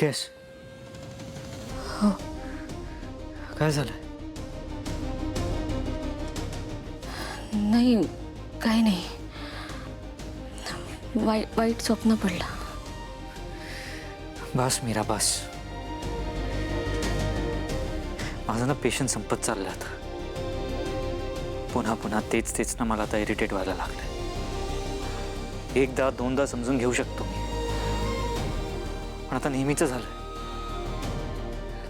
Okay आहेस? हो. काय झालं? नाही, काही नाही. वाईट स्वप्न पडलं. बस मीरा बस. माझं ना पेशन्स संपत चाललं आता. पुन्हा पुन्हा तेच तेच ना मला आता इरिटेट व्हायला लागलंय. एकदा दोनदा समजून घेऊ शकतो मी, पण आता नेहमीचं झालंय.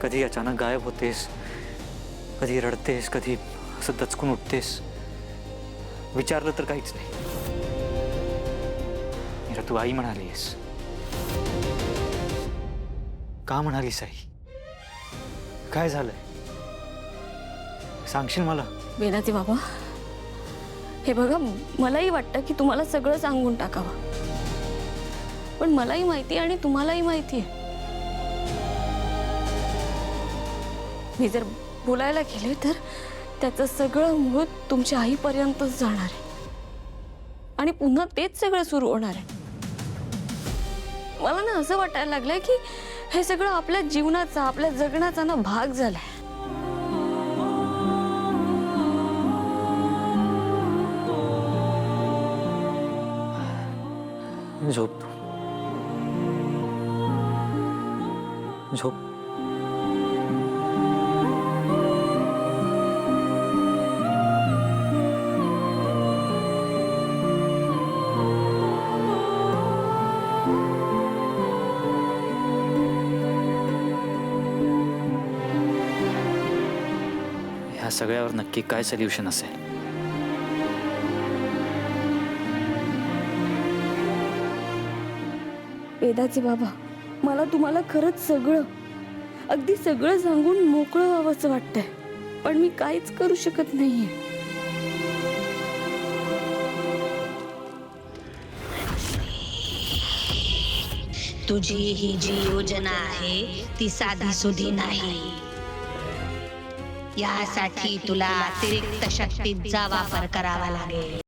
कधी अचानक गायब होतेस, कधी रडतेस, कधी असं दचकून उठतेस. विचारलं तर काहीच नाही. मीरा, तू आई म्हणालीस. का म्हणालीस आई? काय झालंय सांगशील मला? वेदाचे बाबा, हे बघा, मलाही वाटतं की तुम्हाला सगळं सांगून टाकावं, पण मलाही माहिती आणि तुम्हालाही माहिती आहे, मी जर बोलायला गेले तर त्याचं सगळं मूळ तुमच्या आईपर्यंतच जाणार आहे आणि पुन्हा तेच सगळं सुरू होणार आहे. मला ना असं वाटायला लागलंय की हे सगळं आपल्या जीवनाचा, आपल्या जगण्याचा ना भाग झालाय. झोप झोप. ह्या सगळ्यावर नक्की काय सोल्युशन असेल? वेदाचे बाबा, मला तुम्हाला खरंच सगळं, अगदी सगळं सांगून मोकळं व्हावंसं वाटतंय, पण मी काहीच करू शकत नाहीये. तुझी ही जी योजना आहे ती साधी सुधी नाही. यासाठी तुला अतिरिक्त शक्तींचा वापर करावा लागेल.